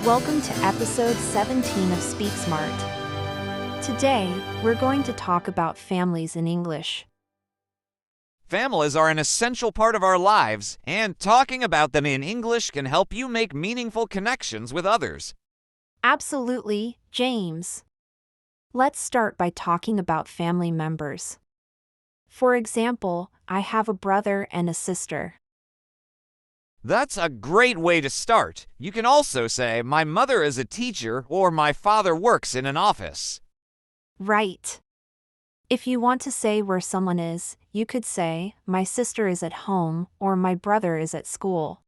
Welcome to episode 17 of SpeakSmart. Today, we're going to talk about families in English. Families are an essential part of our lives, and talking about them in English can help you make meaningful connections with others. Absolutely, James. Let's start by talking about family members. For example, I have a brother and a sister. That's a great way to start. You can also say, my mother is a teacher or my father works in an office. Right. If you want to say where someone is, you could say, my sister is at home or my brother is at school.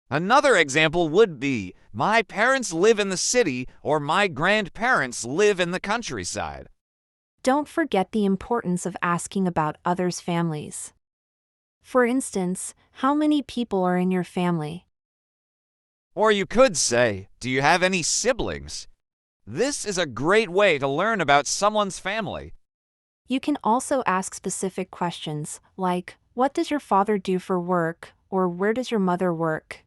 Another example would be, my parents live in the city or my grandparents live in the countryside. Don't forget the importance of asking about others' families. For instance, how many people are in your family? Or you could say, do you have any siblings? This is a great way to learn about someone's family. You can also ask specific questions, like, what does your father do for work, or where does your mother work?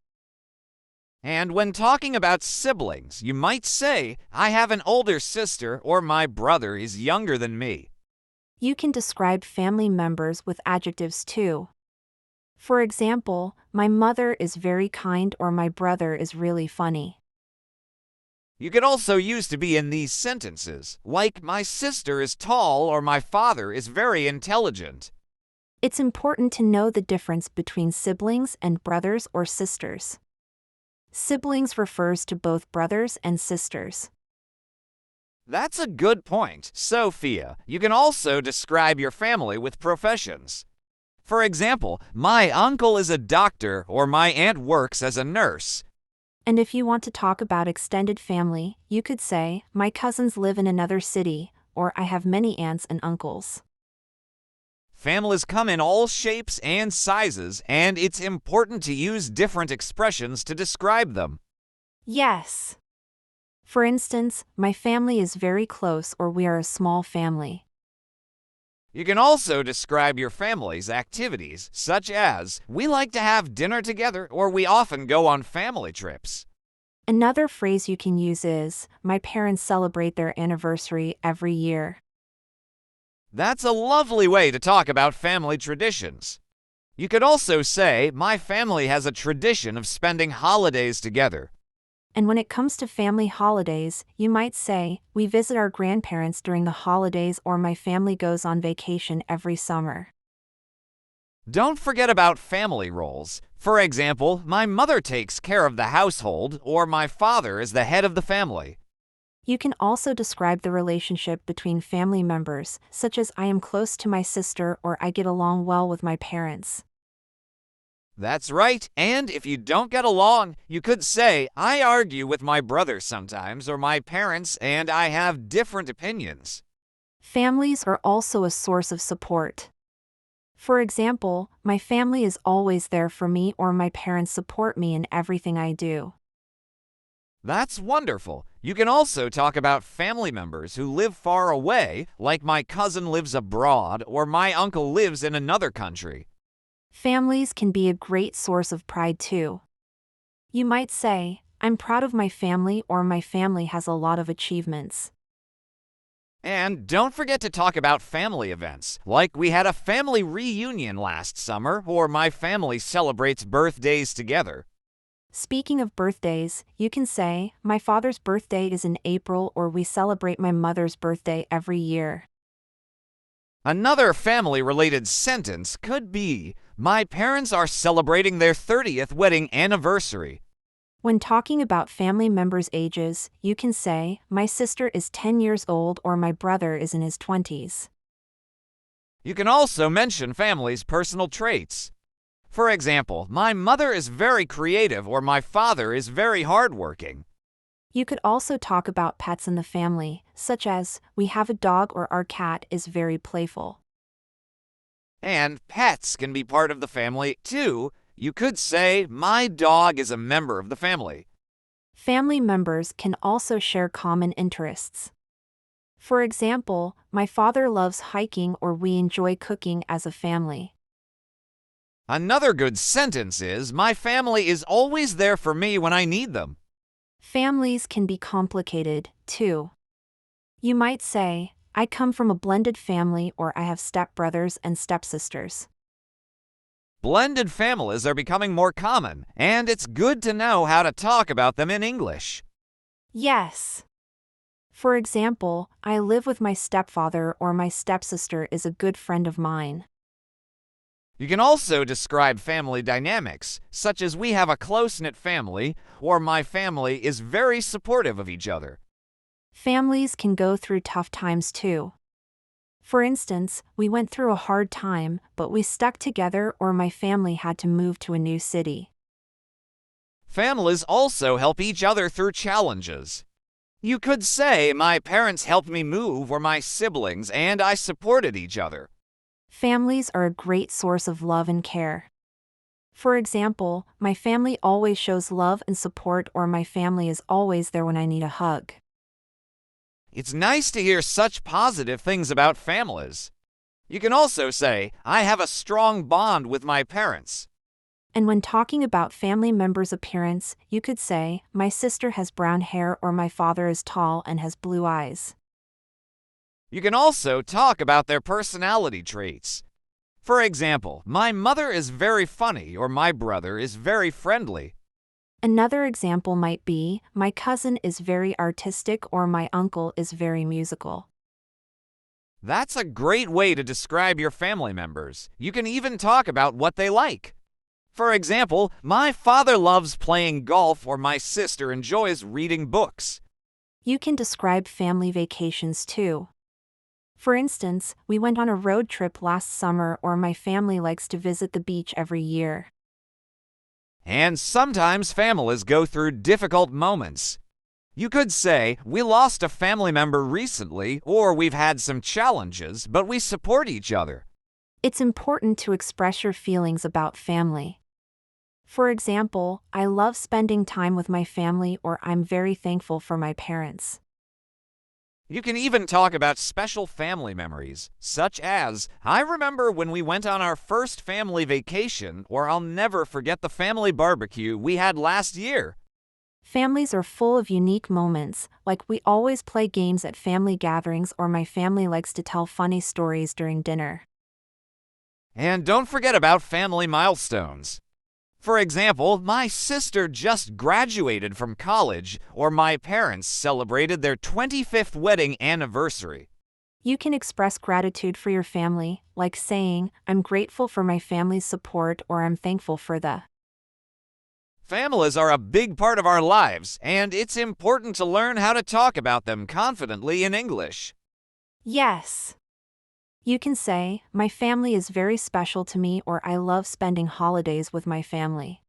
And when talking about siblings, you might say, I have an older sister or my brother is younger than me. You can describe family members with adjectives too. For example, my mother is very kind or my brother is really funny. You could also use to be in these sentences, like my sister is tall or my father is very intelligent. It's important to know the difference between siblings and brothers or sisters. Siblings refers to both brothers and sisters. That's a good point, Sophia. You can also describe your family with professions. For example, my uncle is a doctor or my aunt works as a nurse. And if you want to talk about extended family, you could say, my cousins live in another city, or I have many aunts and uncles. Families come in all shapes and sizes, and it's important to use different expressions to describe them. Yes. For instance, my family is very close or we are a small family. You can also describe your family's activities, such as, we like to have dinner together or we often go on family trips. Another phrase you can use is, my parents celebrate their anniversary every year. That's a lovely way to talk about family traditions. You could also say, my family has a tradition of spending holidays together. And when it comes to family holidays, you might say, we visit our grandparents during the holidays or my family goes on vacation every summer. Don't forget about family roles. For example, my mother takes care of the household or my father is the head of the family. You can also describe the relationship between family members, such as I am close to my sister or I get along well with my parents. That's right, and if you don't get along, you could say, I argue with my brother sometimes or my parents and I have different opinions. Families are also a source of support. For example, my family is always there for me or my parents support me in everything I do. That's wonderful. You can also talk about family members who live far away, like my cousin lives abroad or my uncle lives in another country. Families can be a great source of pride too. You might say, I'm proud of my family or my family has a lot of achievements. And don't forget to talk about family events, like we had a family reunion last summer or my family celebrates birthdays together. Speaking of birthdays, you can say, my father's birthday is in April or we celebrate my mother's birthday every year. Another family-related sentence could be, my parents are celebrating their 30th wedding anniversary. When talking about family members' ages, you can say, my sister is 10 years old or my brother is in his 20s. You can also mention family's personal traits. For example, my mother is very creative or my father is very hardworking. You could also talk about pets in the family, such as, we have a dog or our cat is very playful. And pets can be part of the family too. You could say, my dog is a member of the family. Family members can also share common interests. For example, my father loves hiking or we enjoy cooking as a family. Another good sentence is, my family is always there for me when I need them. Families can be complicated, too. You might say, I come from a blended family, or I have stepbrothers and stepsisters. Blended families are becoming more common, and it's good to know how to talk about them in English. Yes. For example, I live with my stepfather, or my stepsister is a good friend of mine. You can also describe family dynamics, such as we have a close-knit family, or my family is very supportive of each other. Families can go through tough times too. For instance, we went through a hard time, but we stuck together, or my family had to move to a new city. Families also help each other through challenges. You could say, my parents helped me move, or my siblings and I supported each other. Families are a great source of love and care. For example, my family always shows love and support, or my family is always there when I need a hug. It's nice to hear such positive things about families. You can also say, I have a strong bond with my parents. And when talking about family members' appearance, you could say, my sister has brown hair, or my father is tall and has blue eyes. You can also talk about their personality traits. For example, my mother is very funny, or my brother is very friendly. Another example might be, my cousin is very artistic, or my uncle is very musical. That's a great way to describe your family members. You can even talk about what they like. For example, my father loves playing golf, or my sister enjoys reading books. You can describe family vacations too. For instance, we went on a road trip last summer, or my family likes to visit the beach every year. And sometimes families go through difficult moments. You could say, we lost a family member recently, or we've had some challenges, but we support each other. It's important to express your feelings about family. For example, I love spending time with my family, or I'm very thankful for my parents. You can even talk about special family memories, such as, I remember when we went on our first family vacation, or I'll never forget the family barbecue we had last year. Families are full of unique moments, like we always play games at family gatherings, or my family likes to tell funny stories during dinner. And don't forget about family milestones. For example, my sister just graduated from college, or my parents celebrated their 25th wedding anniversary. You can express gratitude for your family, like saying, I'm grateful for my family's support, or I'm thankful for the. Families are a big part of our lives, and it's important to learn how to talk about them confidently in English. Yes. You can say, my family is very special to me, or I love spending holidays with my family.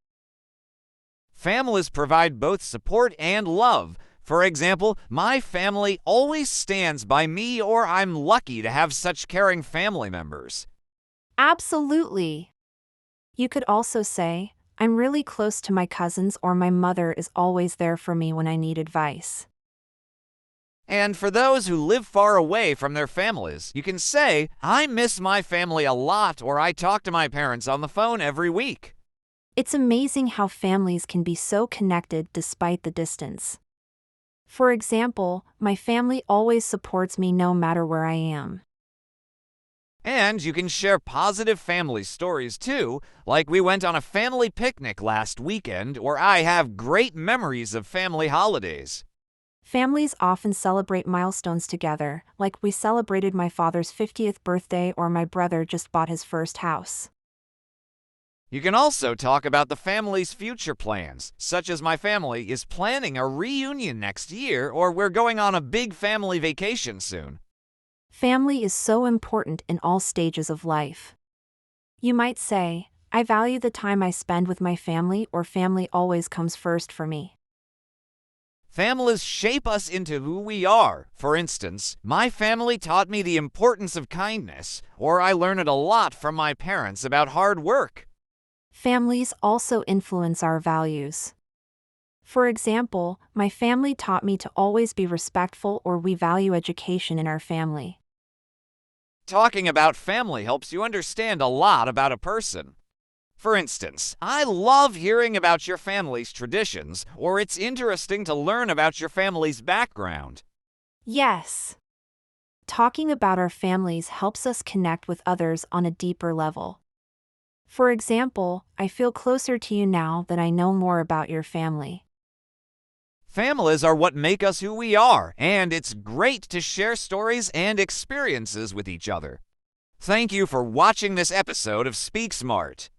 Families provide both support and love. For example, my family always stands by me, or I'm lucky to have such caring family members. Absolutely. You could also say, I'm really close to my cousins, or my mother is always there for me when I need advice. And for those who live far away from their families, you can say, I miss my family a lot, or I talk to my parents on the phone every week. It's amazing how families can be so connected despite the distance. For example, my family always supports me no matter where I am. And you can share positive family stories too, like we went on a family picnic last weekend, or I have great memories of family holidays. Families often celebrate milestones together, like we celebrated my father's 50th birthday, or my brother just bought his first house. You can also talk about the family's future plans, such as my family is planning a reunion next year, or we're going on a big family vacation soon. Family is so important in all stages of life. You might say, I value the time I spend with my family, or family always comes first for me. Families shape us into who we are. For instance, my family taught me the importance of kindness, or I learned a lot from my parents about hard work. Families also influence our values. For example, my family taught me to always be respectful, or we value education in our family. Talking about family helps you understand a lot about a person. For instance, I love hearing about your family's traditions, or it's interesting to learn about your family's background. Yes. Talking about our families helps us connect with others on a deeper level. For example, I feel closer to you now that I know more about your family. Families are what make us who we are, and it's great to share stories and experiences with each other. Thank you for watching this episode of SpeakSmart.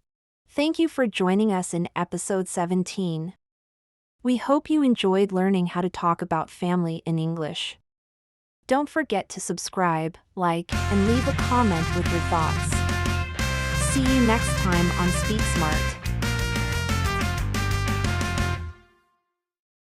Thank you for joining us in episode 17. We hope you enjoyed learning how to talk about family in English. Don't forget to subscribe, like, and leave a comment with your thoughts. See you next time on SpeakSmart.